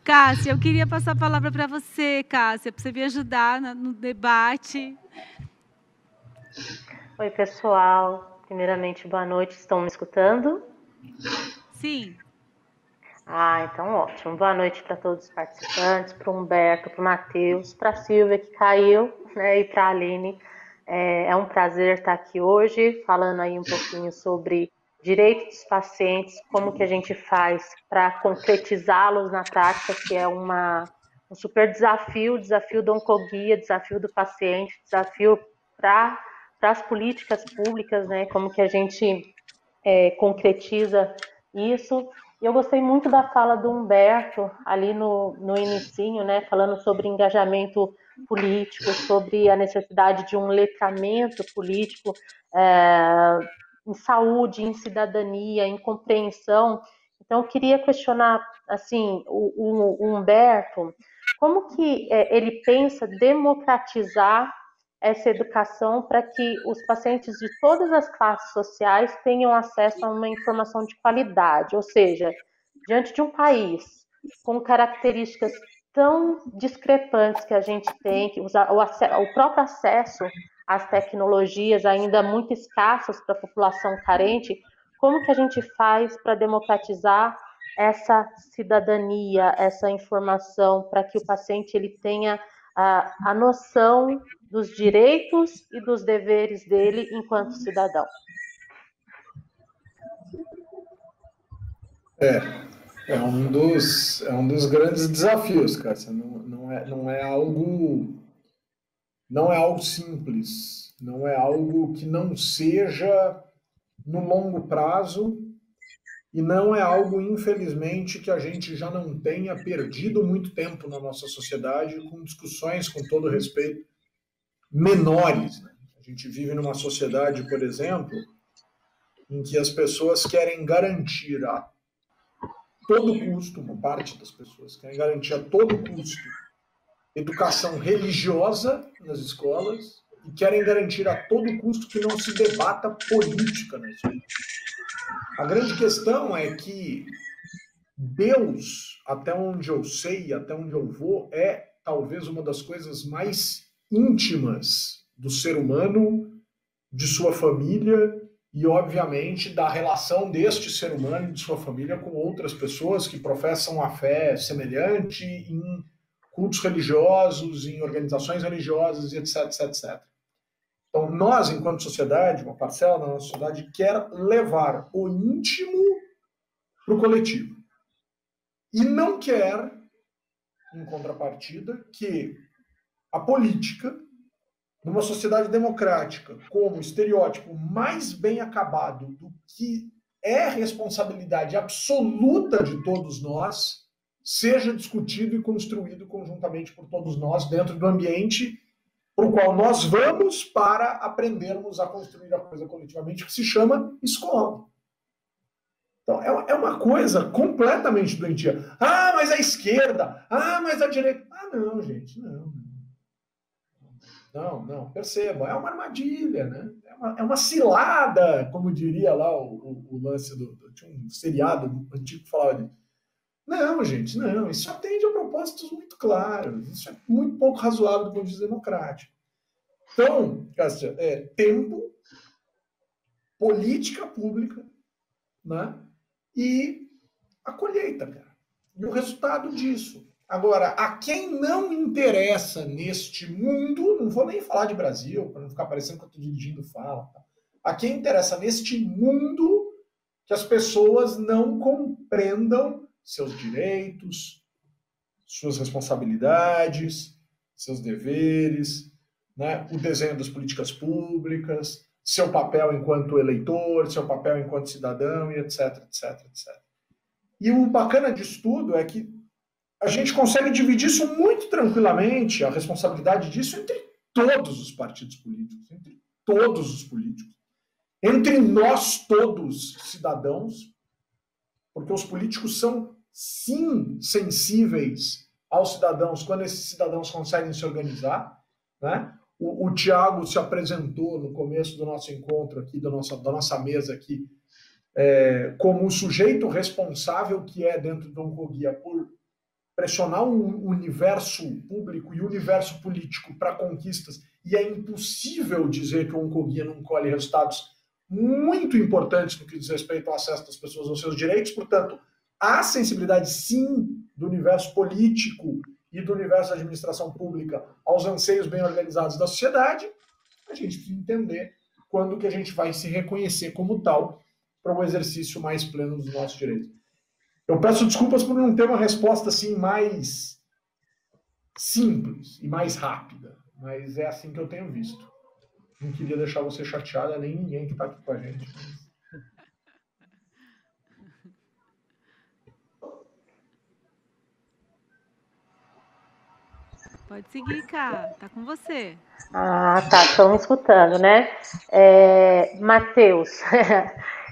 Cássia, eu queria passar a palavra para você, Cássia, para você me ajudar no debate. Oi, pessoal. Primeiramente, boa noite. Estão me escutando? Sim. Então ótimo. Boa noite para todos os participantes, para o Humberto, para o Matheus, para a Silvia, que caiu, né, e para a Aline. É um prazer estar aqui hoje, falando aí um pouquinho sobre direitos dos pacientes, como que a gente faz para concretizá-los na prática, que é um super desafio da oncoguia, desafio do paciente, desafio para as políticas públicas, né, como que a gente concretiza isso. E eu gostei muito da fala do Humberto ali no inicinho, né, falando sobre engajamento político, sobre a necessidade de um letramento político em saúde, em cidadania, em compreensão. Então, eu queria questionar, assim, o Humberto, como que ele pensa democratizar essa educação para que os pacientes de todas as classes sociais tenham acesso a uma informação de qualidade, ou seja, diante de um país com características tão discrepantes que a gente tem, que o próprio acesso às tecnologias ainda muito escassas para a população carente, como que a gente faz para democratizar essa cidadania, essa informação, para que o paciente ele tenha a noção dos direitos e dos deveres dele enquanto cidadão? É um dos grandes desafios, Cássia. Não é algo simples, não é algo que não seja no longo prazo e não é algo, infelizmente, que a gente já não tenha perdido muito tempo na nossa sociedade com discussões, com todo respeito, menores. Né? A gente vive numa sociedade, por exemplo, em que as pessoas querem garantir a todo custo, uma parte das pessoas querem garantir a todo custo educação religiosa nas escolas e querem garantir a todo custo que não se debata política na escola. A grande questão é que Deus, até onde eu sei, até onde eu vou, é talvez uma das coisas mais íntimas do ser humano, de sua família e, obviamente, da relação deste ser humano e de sua família com outras pessoas que professam a fé semelhante em cultos religiosos, em organizações religiosas, etc, etc, etc. Então, nós, enquanto sociedade, uma parcela da nossa sociedade, quer levar o íntimo para o coletivo. E não quer, em contrapartida, que a política, numa sociedade democrática, como estereótipo mais bem acabado do que é responsabilidade absoluta de todos nós, seja discutido e construído conjuntamente por todos nós dentro do ambiente para o qual nós vamos para aprendermos a construir a coisa coletivamente, que se chama escola. Então, é uma coisa completamente doentia. Ah, mas a esquerda. Ah, mas a direita. Ah, não, gente, não. Não, percebam, é uma armadilha, né? É uma cilada, como diria lá o lance tinha um seriado antigo que falava de. Não, gente, não. Isso atende a propósitos muito claros. Isso é muito pouco razoável do ponto de vista democrático. Então, Cássia, tempo, política pública, né? E a colheita, cara. E o resultado disso. Agora, a quem não interessa neste mundo, não vou nem falar de Brasil, para não ficar parecendo que eu estou dirigindo fala, tá? A quem interessa neste mundo que as pessoas não compreendam seus direitos, suas responsabilidades, seus deveres, né? O desenho das políticas públicas, seu papel enquanto eleitor, seu papel enquanto cidadão, e etc, etc, etc. E o bacana disso tudo é que a gente consegue dividir isso muito tranquilamente, a responsabilidade disso, entre todos os partidos políticos, entre todos os políticos, entre nós todos, cidadãos, porque os políticos são, sim, sensíveis aos cidadãos quando esses cidadãos conseguem se organizar, né? O Tiago se apresentou no começo do nosso encontro aqui, da nossa mesa aqui, como o sujeito responsável que é dentro do Oncoguia por pressionar o universo público e o universo político para conquistas, e é impossível dizer que o Oncoguia não colhe resultados muito importantes no que diz respeito ao acesso das pessoas aos seus direitos. Portanto, há sensibilidade, sim, do universo político e do universo da administração pública aos anseios bem organizados da sociedade. A gente precisa entender quando que a gente vai se reconhecer como tal para um exercício mais pleno dos nossos direitos. Eu peço desculpas por não ter uma resposta assim mais simples e mais rápida, mas é assim que eu tenho visto. Não queria deixar você chateada, nem ninguém que está aqui com a gente. Pode seguir, Cá. Tá com você. Ah, tá. Estão me escutando, né? Matheus,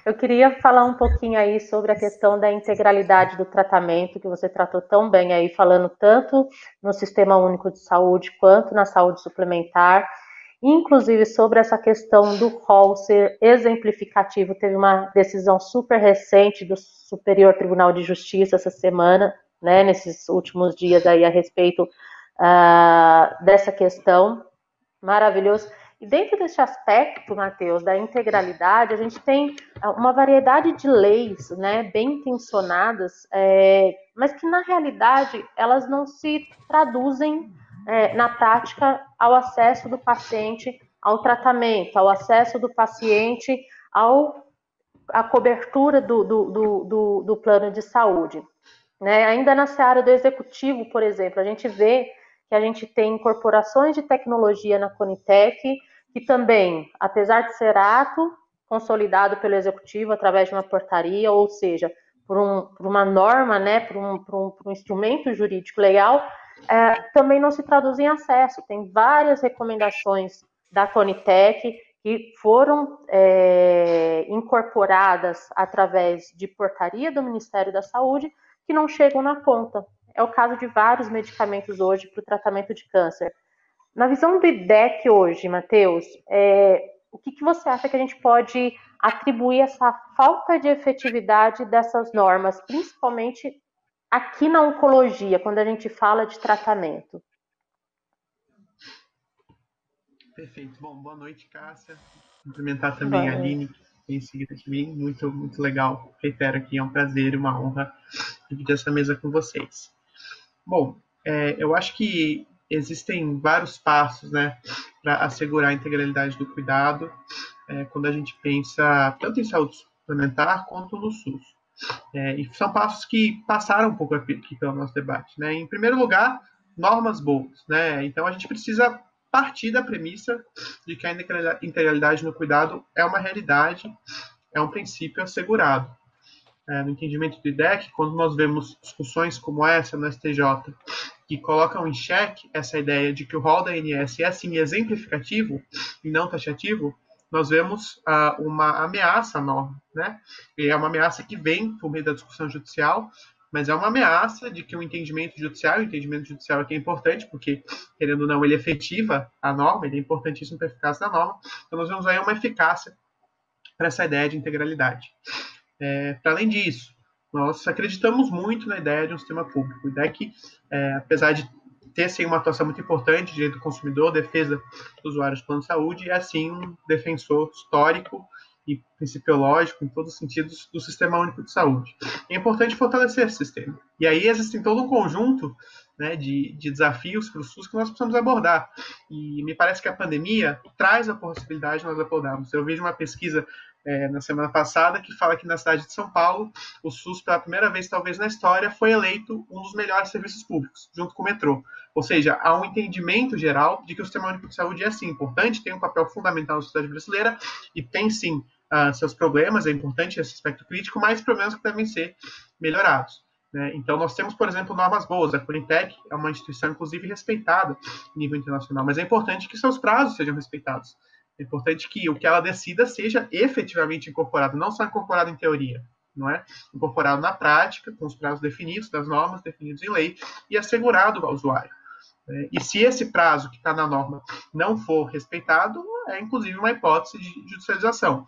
eu queria falar um pouquinho aí sobre a questão da integralidade do tratamento, que você tratou tão bem aí, falando tanto no Sistema Único de Saúde quanto na saúde suplementar, inclusive sobre essa questão do rol ser exemplificativo. Teve uma decisão super recente do Superior Tribunal de Justiça essa semana, né, nesses últimos dias aí a respeito dessa questão. Maravilhoso. E dentro desse aspecto, Matheus, da integralidade, a gente tem uma variedade de leis, né, bem intencionadas, mas que na realidade elas não se traduzem na prática ao acesso do paciente ao tratamento, ao acesso do paciente à cobertura do plano de saúde. Né? Ainda na seara do executivo, por exemplo, a gente vê que a gente tem incorporações de tecnologia na Conitec, que também, apesar de ser ato consolidado pelo executivo através de uma portaria, ou seja, por uma norma, né, por um instrumento jurídico legal, também não se traduz em acesso. Tem várias recomendações da Conitec que foram incorporadas através de portaria do Ministério da Saúde, que não chegam na ponta. É o caso de vários medicamentos hoje para o tratamento de câncer. Na visão do IDEC hoje, Matheus, o que você acha que a gente pode atribuir essa falta de efetividade dessas normas, principalmente aqui na oncologia, quando a gente fala de tratamento? Perfeito. Bom, boa noite, Cássia. Cumprimentar também a Aline, que em seguida de mim. Muito, muito legal. Reitero aqui, é um prazer e uma honra dividir essa mesa com vocês. Bom, eu acho que existem vários passos, né, para assegurar a integralidade do cuidado quando a gente pensa tanto em saúde suplementar quanto no SUS. E são passos que passaram um pouco aqui pelo nosso debate. Né? Em primeiro lugar, normas boas. Né? Então, a gente precisa partir da premissa de que a integralidade no cuidado é uma realidade, é um princípio assegurado. No entendimento do IDEC, quando nós vemos discussões como essa no STJ, que colocam em xeque essa ideia de que o rol da ANS é, sim, exemplificativo e não taxativo, nós vemos uma ameaça à norma. Né? E é uma ameaça que vem por meio da discussão judicial, mas é uma ameaça de que o entendimento judicial aqui é importante, porque, querendo ou não, ele efetiva a norma, ele é importantíssimo para a eficácia da norma, então nós vemos aí uma eficácia para essa ideia de integralidade. Para além disso, nós acreditamos muito na ideia de um sistema público. A ideia que, apesar de ter sim, uma atuação muito importante de direito do consumidor, defesa do usuário de plano de saúde, é assim um defensor histórico e principiológico, em todos os sentidos, do Sistema Único de Saúde. É importante fortalecer esse sistema. E aí existem todo um conjunto, né, de desafios para o SUS que nós precisamos abordar. E me parece que a pandemia traz a possibilidade de nós abordarmos. Eu vejo uma pesquisa na semana passada que fala que na cidade de São Paulo, o SUS, pela primeira vez, talvez na história, foi eleito um dos melhores serviços públicos, junto com o metrô. Ou seja, há um entendimento geral de que o Sistema Único de Saúde é, sim, importante, tem um papel fundamental na sociedade brasileira e tem, sim, seus problemas, é importante esse aspecto crítico, mas problemas que devem ser melhorados. Né? Então, nós temos, por exemplo, normas boas. A Conitec é uma instituição, inclusive, respeitada em nível internacional, mas é importante que seus prazos sejam respeitados. É importante que o que ela decida seja efetivamente incorporado, não só incorporado em teoria, não é? Incorporado na prática, com os prazos definidos, das normas definidos em lei, e assegurado ao usuário. E se esse prazo que está na norma não for respeitado, é inclusive uma hipótese de judicialização.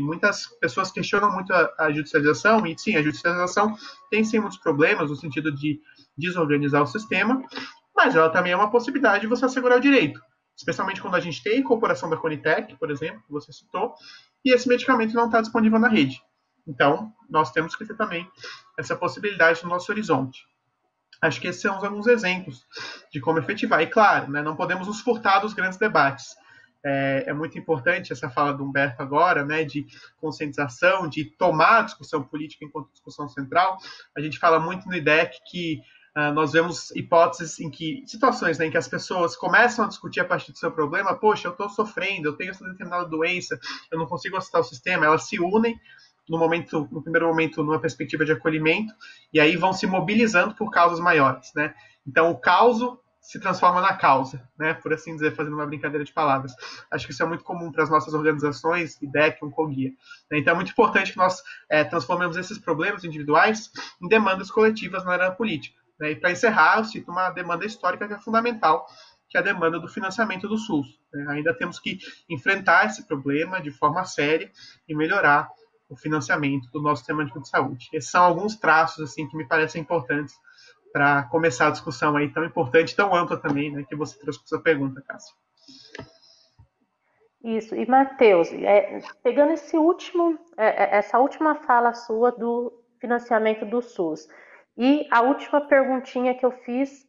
Muitas pessoas questionam muito a judicialização, e sim, a judicialização tem sim muitos problemas, no sentido de desorganizar o sistema, mas ela também é uma possibilidade de você assegurar o direito, especialmente quando a gente tem a incorporação da Conitec, por exemplo, que você citou, e esse medicamento não está disponível na rede. Então, nós temos que ter também essa possibilidade no nosso horizonte. Acho que esses são alguns exemplos de como efetivar. E, claro, né, não podemos nos furtar dos grandes debates. É muito importante essa fala do Humberto agora, né, de conscientização, de tomar a discussão política enquanto discussão central. A gente fala muito no IDEC que nós vemos hipóteses em que, situações, né, em que as pessoas começam a discutir a partir do seu problema, poxa, eu estou sofrendo, eu tenho essa determinada doença, eu não consigo acessar o sistema, elas se unem no primeiro momento, numa perspectiva de acolhimento, e aí vão se mobilizando por causas maiores, né? Então, o causo se transforma na causa, né? Por assim dizer, fazendo uma brincadeira de palavras. Acho que isso é muito comum para as nossas organizações, IDEC, Oncoguia. Então, é muito importante que nós transformemos esses problemas individuais em demandas coletivas na área política. Né? E para encerrar, eu cito uma demanda histórica que é fundamental, que é a demanda do financiamento do SUS. Né? Ainda temos que enfrentar esse problema de forma séria e melhorar o financiamento do nosso sistema de saúde. Esses são alguns traços assim que me parecem importantes para começar a discussão aí tão importante, tão ampla também, né, que você trouxe com sua pergunta, Cássia. Isso. E, Matheus, pegando essa última fala sua do financiamento do SUS, e a última perguntinha que eu fiz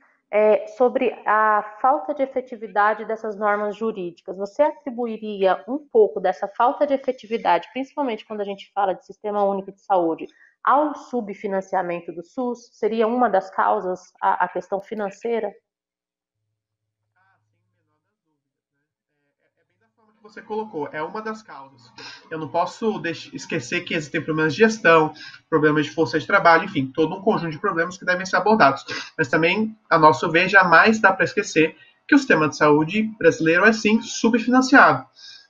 sobre a falta de efetividade dessas normas jurídicas. Você atribuiria um pouco dessa falta de efetividade, principalmente quando a gente fala de Sistema Único de Saúde, ao subfinanciamento do SUS? Seria uma das causas a questão financeira? Você colocou, é uma das causas. Eu não posso esquecer que existem problemas de gestão, problemas de força de trabalho, enfim, todo um conjunto de problemas que devem ser abordados. Mas também, a nosso ver, jamais dá para esquecer que o sistema de saúde brasileiro é, sim, subfinanciado.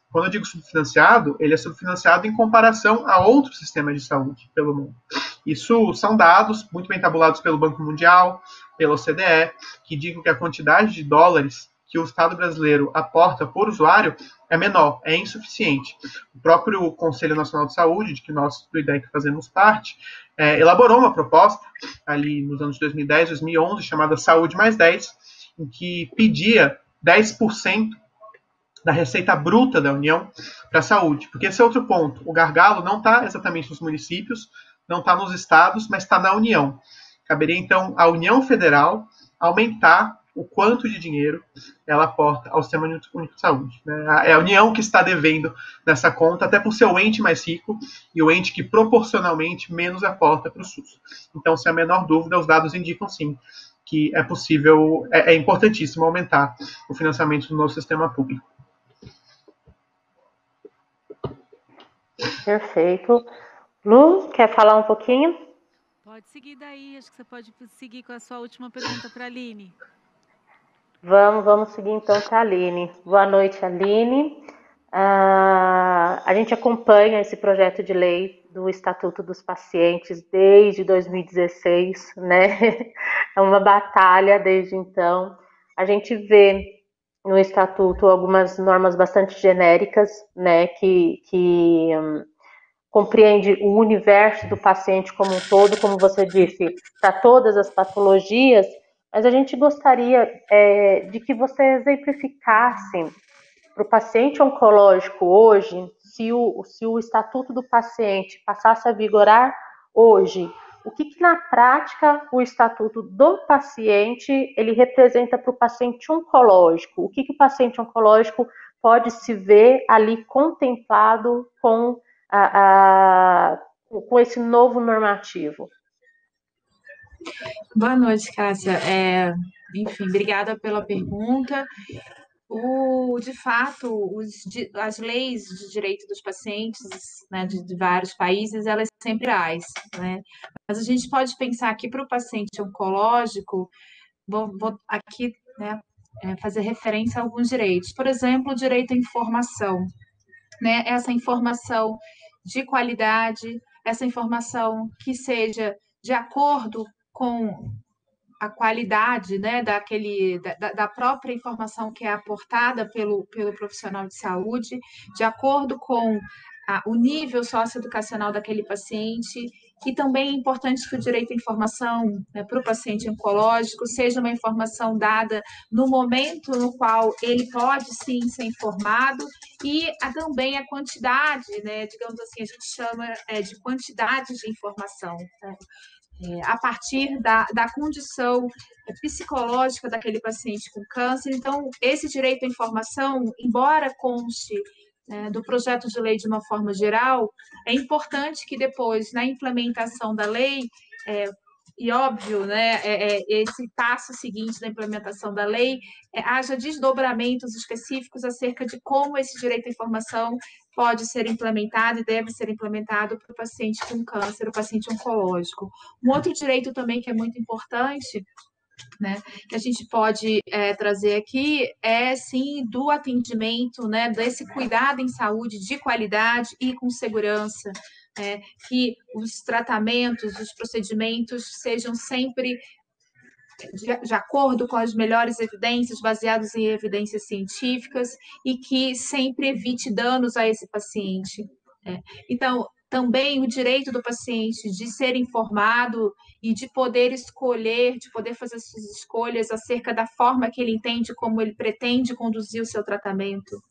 Quando eu digo subfinanciado, ele é subfinanciado em comparação a outros sistemas de saúde pelo mundo. Isso são dados muito bem tabulados pelo Banco Mundial, pela OCDE, que indicam que a quantidade de dólares que o Estado brasileiro aporta por usuário é menor, é insuficiente. O próprio Conselho Nacional de Saúde, de que nós do IDEC fazemos parte, elaborou uma proposta ali nos anos 2010, 2011, chamada Saúde mais 10, em que pedia 10% da receita bruta da União para a saúde. Porque esse é outro ponto. O gargalo não está exatamente nos municípios, não está nos estados, mas está na União. Caberia, então, à União Federal aumentar o quanto de dinheiro ela aporta ao Sistema Único de Saúde. Né? É a União que está devendo nessa conta, até por ser o ente mais rico e o ente que proporcionalmente menos aporta para o SUS. Então, sem a menor dúvida, os dados indicam sim que é possível, é importantíssimo aumentar o financiamento do nosso sistema público. Perfeito. Lu, quer falar um pouquinho? Pode seguir daí, acho que você pode seguir com a sua última pergunta para a Aline. Vamos seguir então para a Aline. Boa noite, Aline. A gente acompanha esse projeto de lei do Estatuto dos Pacientes desde 2016, né? É uma batalha desde então. A gente vê no Estatuto algumas normas bastante genéricas, né? Que compreende o universo do paciente como um todo, como você disse, para todas as patologias. Mas a gente gostaria de que você exemplificasse para o paciente oncológico hoje, se o Estatuto do Paciente passasse a vigorar hoje, o que na prática o Estatuto do Paciente ele representa para o paciente oncológico? O que o paciente oncológico pode se ver ali contemplado com esse novo normativo? Boa noite, Cássia. Enfim, obrigada pela pergunta. De fato, as leis de direito dos pacientes, né, de vários países, elas sempre reais, né? Mas a gente pode pensar aqui para o paciente oncológico, vou aqui, né, fazer referência a alguns direitos. Por exemplo, o direito à informação, né? Essa informação de qualidade, essa informação que seja de acordo com a qualidade, né, da própria informação que é aportada pelo profissional de saúde, de acordo com o nível socioeducacional daquele paciente e também é importante que o direito à informação, né, para o paciente oncológico seja uma informação dada no momento no qual ele pode sim ser informado, e também a quantidade, né, digamos assim, a gente chama de quantidade de informação, né, a partir da condição psicológica daquele paciente com câncer. Então, esse direito à informação, embora conste do projeto de lei de uma forma geral, é importante que depois, na implementação da lei, e óbvio, né, esse passo seguinte da implementação da lei, haja desdobramentos específicos acerca de como esse direito à informação pode ser implementado e deve ser implementado para o paciente com câncer, o paciente oncológico. Um outro direito também que é muito importante, né, que a gente pode trazer aqui é, sim, do atendimento, né, desse cuidado em saúde de qualidade e com segurança, que os tratamentos, os procedimentos sejam sempre de acordo com as melhores evidências, baseados em evidências científicas, e que sempre evite danos a esse paciente. Então, também o direito do paciente de ser informado e de poder escolher, de poder fazer suas escolhas acerca da forma que ele entende, como ele pretende conduzir o seu tratamento.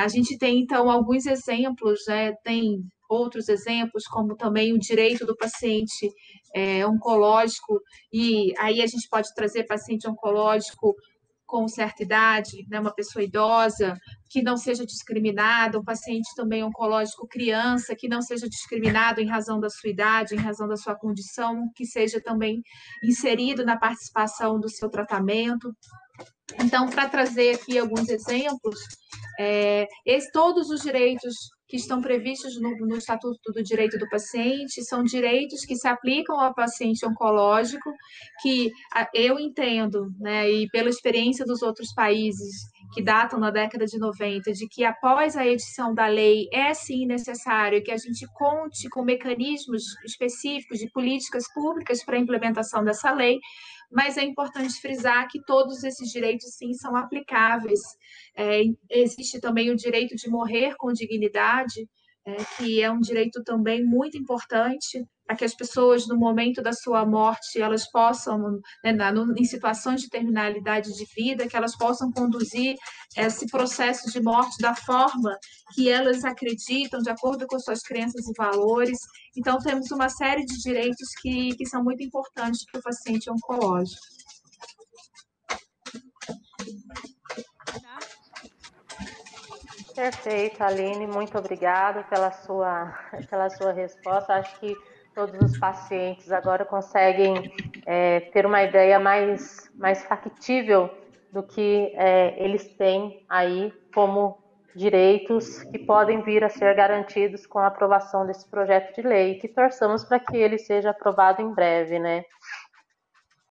A gente tem, então, alguns exemplos, né? Tem outros exemplos, como também o direito do paciente oncológico, e aí a gente pode trazer paciente oncológico com certa idade, né, uma pessoa idosa, que não seja discriminado, um paciente também oncológico criança, que não seja discriminado em razão da sua idade, em razão da sua condição, que seja também inserido na participação do seu tratamento. Então, para trazer aqui alguns exemplos, todos os direitos que estão previstos no Estatuto do Direito do Paciente são direitos que se aplicam ao paciente oncológico, que eu entendo, né, e pela experiência dos outros países que datam na década de 90, de que após a edição da lei é sim necessário que a gente conte com mecanismos específicos de políticas públicas para a implementação dessa lei, mas é importante frisar que todos esses direitos, sim, são aplicáveis. Existe também o direito de morrer com dignidade, que é um direito também muito importante para que as pessoas, no momento da sua morte, elas possam, né, em situações de terminalidade de vida, que elas possam conduzir esse processo de morte da forma que elas acreditam, de acordo com suas crenças e valores. Então, temos uma série de direitos que são muito importantes para o paciente oncológico. Perfeito, Aline, muito obrigada pela sua resposta. Acho que todos os pacientes agora conseguem ter uma ideia mais factível do que eles têm aí como direitos que podem vir a ser garantidos com a aprovação desse projeto de lei, que torçamos para que ele seja aprovado em breve, né?